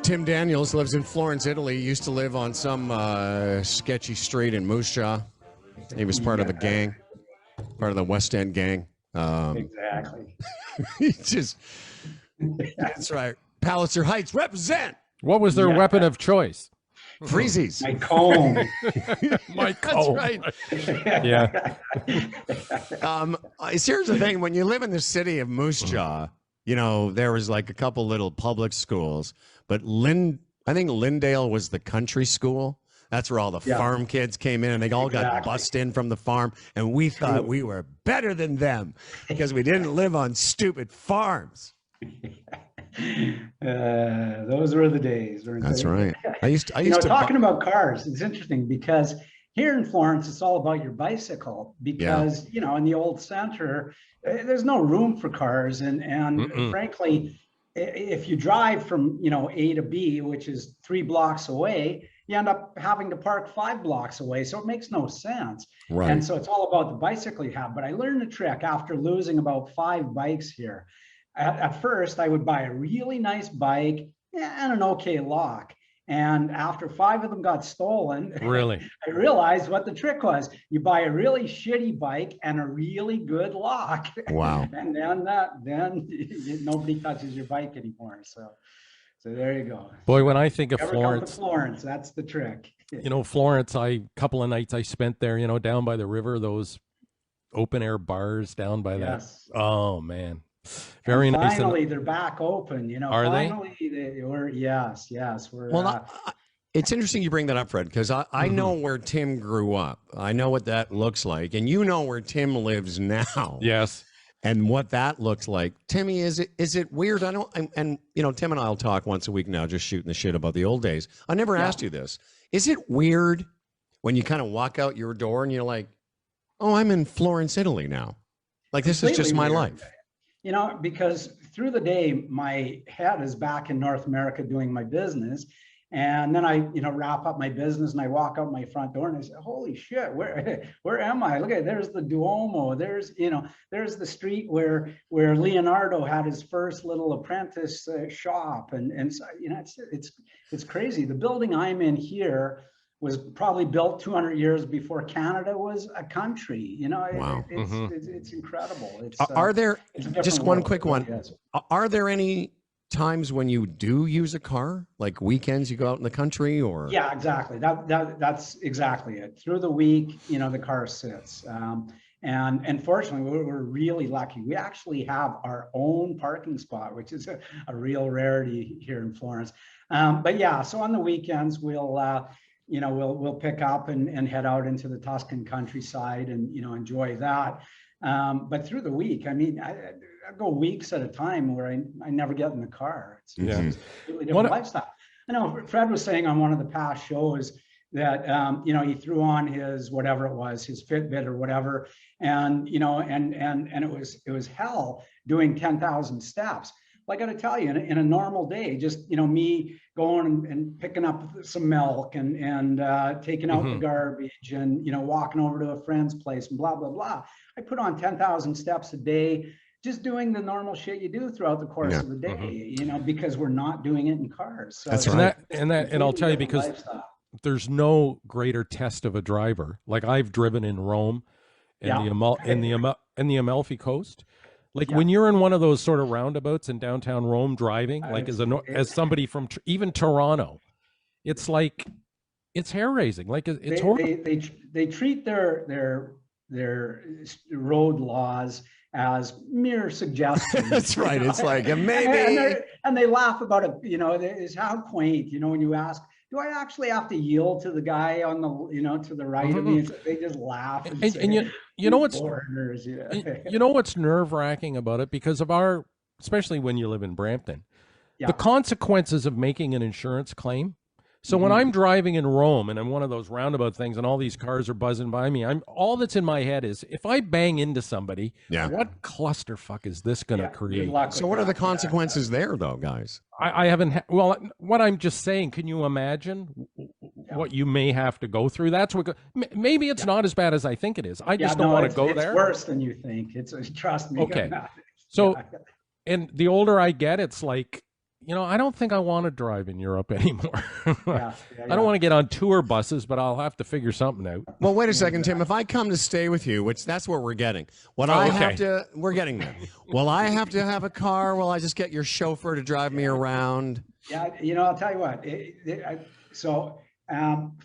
Tim Daniels lives in Florence, Italy. He used to live on some sketchy street in Moose Jaw. He was part of a gang, part of the West End gang. Exactly. He just, that's right. Palliser Heights represent. What was their weapon of choice? Freezies. My comb. My comb. That's right. Yeah. Here's the thing. When you live in the city of Moose Jaw, you know, there was like a couple little public schools, but I think Lindale was the country school. That's where all the farm kids came in, and they all got bussed in from the farm, and we thought we were better than them because we didn't live on stupid farms. Those were the days. That's right. I used to talking about cars, it's interesting because here in Florence, it's all about your bicycle because, you know, in the old center, there's no room for cars. And frankly, if you drive from, you know, A to B, which is 3 blocks away, you end up having to park 5 blocks away. So it makes no sense. Right. And so it's all about the bicycle you have. But I learned a trick after losing about 5 bikes here. At first, I would buy a really nice bike and an okay lock. And after 5 of them got stolen, really, I realized what the trick was. You buy a really shitty bike and a really good lock. Wow. And then nobody touches your bike anymore. So there you go. Boy, when I think of Florence, that's the trick. You know, Florence, couple of nights I spent there, you know, down by the river, those open air bars down by that. Oh, man. Very nice. Finally, they're back open. You know, are finally they were. Yes. We're, it's interesting you bring that up, Fred, because I know where Tim grew up. I know what that looks like, and you know where Tim lives now. Yes, and what that looks like. Timmy, is it weird? And you know, Tim and I'll talk once a week now, just shooting the shit about the old days. I never asked you this. Is it weird when you kind of walk out your door and you're like, oh, I'm in Florence, Italy now? Like this is just my life. You know, because through the day, my head is back in North America doing my business. And then I, you know, wrap up my business and I walk out my front door and I say, holy shit, where am I? Look at, there's the Duomo. There's the street where Leonardo had his first little apprentice shop. And so, you know, it's crazy. The building I'm in here was probably built 200 years before Canada was a country. You know, wow. It's incredible. Are there, just one quick one, yes. Are there any times when you do use a car, like weekends you go out in the country or? Yeah, exactly. That's exactly it. Through the week, you know, the car sits. And fortunately, we're really lucky. We actually have our own parking spot, which is a real rarity here in Florence. But yeah, so on the weekends, we'll pick up and head out into the Tuscan countryside and, you know, enjoy that. But through the week, I mean, I go weeks at a time where I never get in the car. It's a really different lifestyle. I know Fred was saying on one of the past shows that, you know, he threw on his, whatever it was, his Fitbit or whatever. And, you know, and it was hell doing 10,000 steps. Well, I got to tell you, in a normal day, just, you know, me going and picking up some milk and taking out the garbage and, you know, walking over to a friend's place and blah, blah, blah. I put on 10,000 steps a day, just doing the normal shit you do throughout the course of the day, you know, because we're not doing it in cars. So that's right. And I'll tell you, because there's no greater test of a driver. Like I've driven in Rome and the Amalfi Coast. Like when you're in one of those sort of roundabouts in downtown Rome driving, like as somebody from even Toronto, it's like, it's hair raising. Like it's horrible. They treat their road laws as mere suggestions. That's right. It's like maybe, and they laugh about it. You know, it's how quaint. You know, when you ask, do I actually have to yield to the guy on the, you know, to the right of me? They just laugh. And you know what's you know what's nerve-wracking about it, because of especially when you live in Brampton, the consequences of making an insurance claim. So when I'm driving in Rome and I'm one of those roundabout things and all these cars are buzzing by me, all that's in my head is, if I bang into somebody, what clusterfuck is this going to create? So what are the consequences there, though, guys? I haven't. Well, what I'm just saying, can you imagine what you may have to go through? That's what. Maybe it's not as bad as I think it is. I just don't want to go there. It's worse than you think. Trust me. Okay. So, and the older I get, it's like, I don't think I want to drive in Europe anymore. Yeah. I don't want to get on tour buses, but I'll have to figure something out. Well, wait a second, Tim. If I come to stay with you, which that's what we're getting. We're getting there. Will I have to have a car? Will I just get your chauffeur to drive me around? Yeah, I'll tell you what.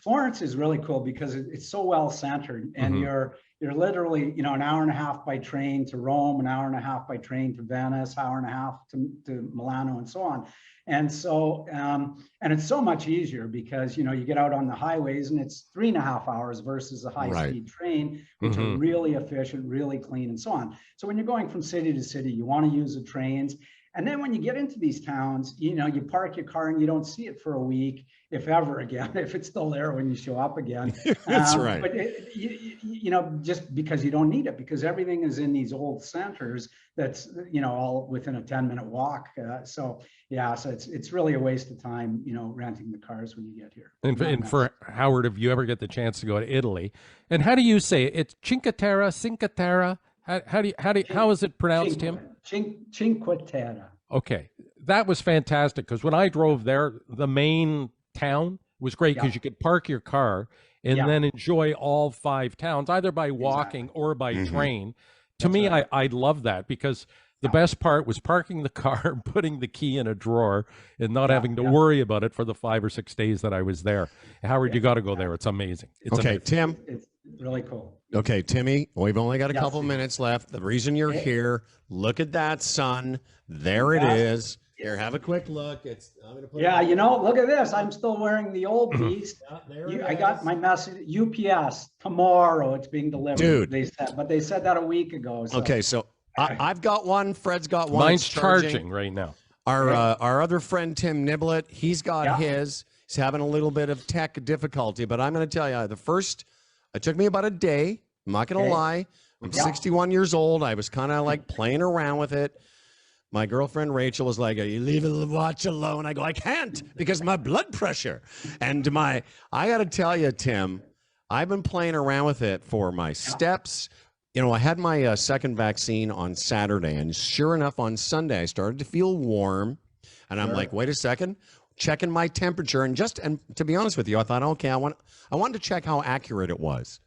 Florence is really cool because it's so well centered, and you're literally, an hour and a half by train to Rome, an hour and a half by train to Venice, hour and a half to Milano, and so on. And so, and it's so much easier because, you get out on the highways and it's 3.5 hours versus a high-speed train, which are really efficient, really clean, and so on. So when you're going from city to city, you want to use the trains. And then when you get into these towns, you park your car and you don't see it for a week, if ever again, if it's still there when you show up again. That's right. But, just because you don't need it, because everything is in these old centers that's, all within a 10-minute walk. So it's really a waste of time, renting the cars when you get here. And for Howard, if you ever get the chance to go to Italy, and how do you say it? It's Cinque Terre? How is it pronounced, Tim? Cinque Terre. Okay, that was fantastic because when I drove there, the main town was great because you could park your car and then enjoy all 5 towns either by walking or by train. To me, right. I love that because the best part was parking the car, putting the key in a drawer, and not having to worry about it for the 5 or 6 days that I was there. Howard, you got to go there. It's amazing. It's okay, amazing. Tim. It's really cool. Okay, Timmy, we've only got a couple minutes left. The reason you're here, look at that sun. There it is. Here, have a quick look. I'm gonna put look at this. I'm still wearing the old beast. I got my message. UPS tomorrow. It's being delivered. Dude, they said that a week ago. So. Okay, so I've got one. Fred's got one. Mine's charging right now. Our other friend Tim Niblett, he's got his. He's having a little bit of tech difficulty, but I'm going to tell you, it took me about a day. I'm not going to lie. I'm 61 years old. I was kind of like playing around with it. My girlfriend Rachel was like, "Are you leaving the watch alone?" I go, "I can't because my blood pressure." And I got to tell you, Tim, I've been playing around with it for my steps. I had my second vaccine on Saturday, and sure enough, on Sunday, I started to feel warm. And I'm like, wait a second, checking my temperature. And to be honest with you, I thought, okay, I wanted to check how accurate it was.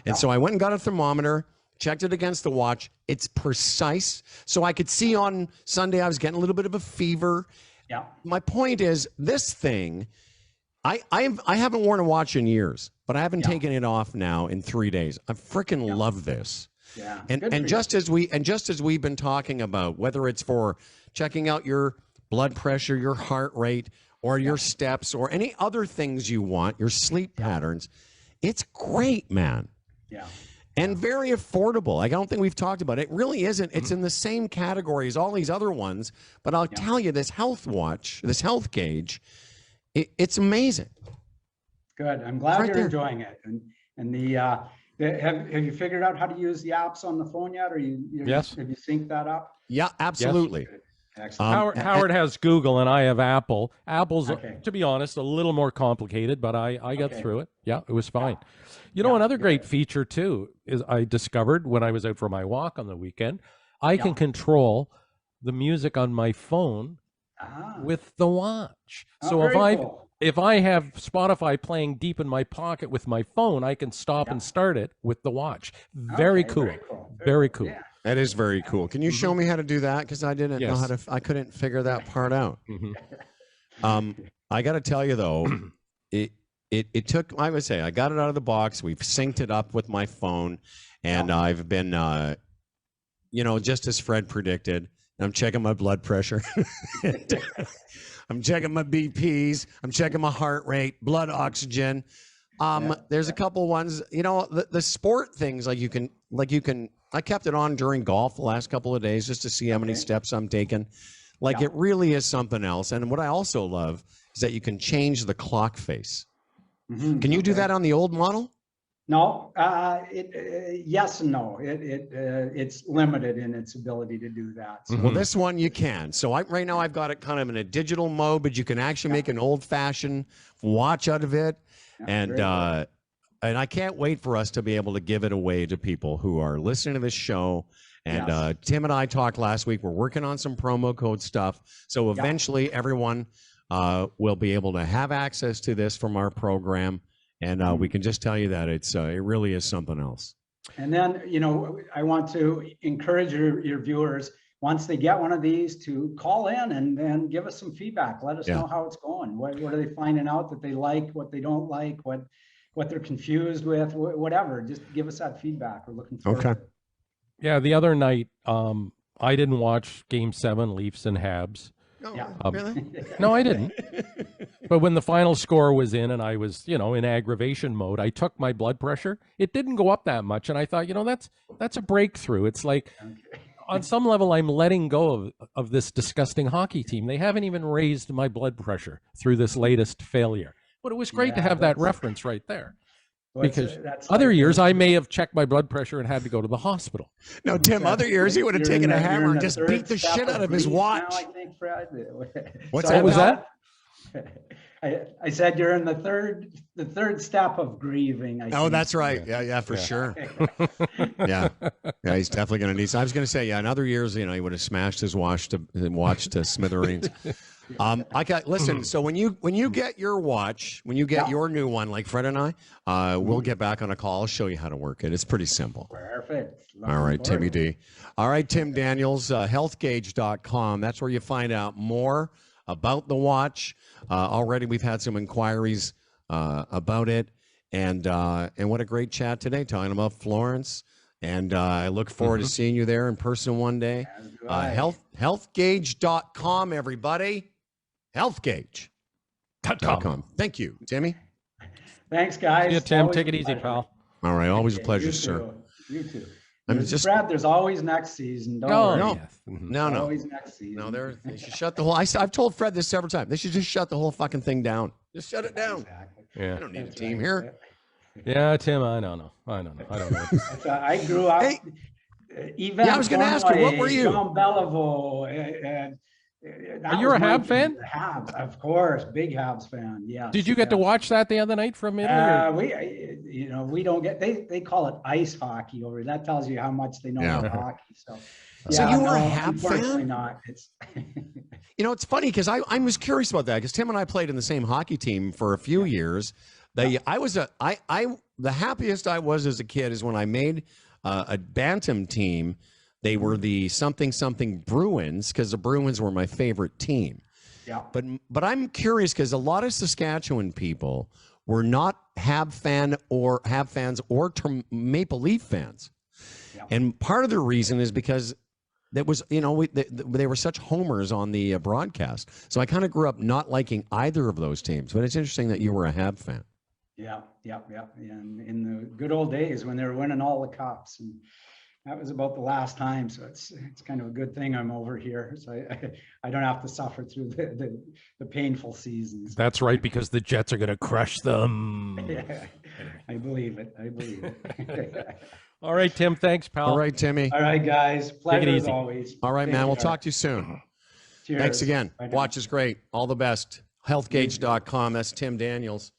And so I went and got a thermometer, checked it against the watch. It's precise. So I could see on Sunday I was getting a little bit of a fever. Yeah. My point is, this thing, I haven't worn a watch in years, but I haven't taken it off now in 3 days. I freaking love this. Yeah. And just as we've been talking about, whether it's for checking out your blood pressure, your heart rate, or your steps, or any other things you want, your sleep patterns, it's great, man. Yeah. And very affordable. I don't think we've talked about it. It really isn't. It's in the same category as all these other ones. But I'll tell you, this health watch, this health gauge, it's amazing. Good. I'm glad you're enjoying it. And have you figured out how to use the apps on the phone yet? Or have you synced that up? Yeah, absolutely. Yes. Excellent. Howard has Google and I have Apple. Apple's, to be honest, a little more complicated, but I got through it. Yeah, it was fine. Another great feature too is I discovered when I was out for my walk on the weekend, I can control the music on my phone with the watch. So if I have Spotify playing deep in my pocket with my phone, I can stop and start it with the watch. Very cool. Very cool. Yeah. That is very cool. Can you show me how to do that? Because I didn't know how to. I couldn't figure that part out. I got to tell you though, it took. I would say I got it out of the box. We've synced it up with my phone, and I've been, just as Fred predicted. I'm checking my blood pressure. I'm checking my BPs. I'm checking my heart rate, blood oxygen. There's a couple ones. The sport things like you can. I kept it on during golf the last couple of days just to see how many steps I'm taking. It really is something else. And what I also love is that you can change the clock face. Can you do that on the old model? No, yes and no. It's limited in its ability to do that. So. Well, this one you can. So right now I've got it kind of in a digital mode, but you can actually make an old-fashioned watch out of it. And and I can't wait for us to be able to give it away to people who are listening to this show. And Tim and I talked last week. We're working on some promo code stuff. So eventually everyone will be able to have access to this from our program. And we can just tell you that it really is something else. And then, I want to encourage your viewers, once they get one of these, to call in and then give us some feedback. Let us know how it's going. What are they finding out that they like, what they don't like, what they're confused with, whatever. Just give us that feedback. We're looking forward to it. Yeah, the other night, I didn't watch Game 7, Leafs and Habs. Really? No, I didn't. But when the final score was in and I was, in aggravation mode, I took my blood pressure. It didn't go up that much. And I thought, that's a breakthrough. It's like, on some level, I'm letting go of this disgusting hockey team. They haven't even raised my blood pressure through this latest failure. But it was great to have that reference right there. Because other years, I may have checked my blood pressure and had to go to the hospital. No, Tim, other years, he would have taken a hammer and just beat the shit out of his watch. Now, I think Fred. What was that? I said you're in the third step of grieving. That's right. Yeah, for sure. yeah, he's definitely going to need. I was going to say, in other years, he would have smashed his watch to smithereens. Listen. So when you get your watch, when you get your new one, like Fred and I, we'll get back on a call. I'll show you how to work it. It's pretty simple. Perfect. All right, Timmy D. All right, Tim Daniels, healthgauge.com. That's where you find out more about the watch. Already we've had some inquiries about it, and what a great chat today talking about Florence. And I look forward to seeing you there in person one day. Healthgauge.com, everybody. Healthgauge.com. Thank you, Timmy. Thanks, guys. Yeah, Tim. Take it easy, pal. All right. Always a pleasure, sir. You too. Brad, there's always next season. Don't worry. No. Always next season. No, they should shut the whole. I've told Fred this several times. They should just shut the whole fucking thing down. Just shut it down. Exactly. Yeah. I don't need a team here. Yeah, Tim. I don't know. I don't know. I grew up. Hey, I was going to ask you, what were you? Jean Beliveau. Are you a Habs fan? Habs, of course, big Habs fan. Yeah. Did you get to watch that the other night from Italy? We don't get. They call it ice hockey over. That tells you how much they know about hockey. So you were a Habs fan? Not. It's. It's funny because I was curious about that because Tim and I played in the same hockey team for a few years. The happiest I was as a kid is when I made a bantam team. They were the something Bruins because the Bruins were my favorite team. Yeah. But I'm curious because a lot of Saskatchewan people were not Habs fans or Maple Leaf fans. Yeah. And part of the reason is because that was, they were such homers on the broadcast. So I kind of grew up not liking either of those teams. But it's interesting that you were a Habs fan. Yeah. And in the good old days when they were winning all the cups, and that was about the last time. So it's kind of a good thing I'm over here, so I don't have to suffer through the painful seasons. That's right, because the Jets are going to crush them. Yeah, I believe it. All right, Tim. Thanks, pal. All right, Timmy. All right, guys. Pleasure as always. All right, man. We'll talk to you soon. Cheers. Thanks again. Watch is great. All the best. Healthgauge.com. That's Tim Daniels.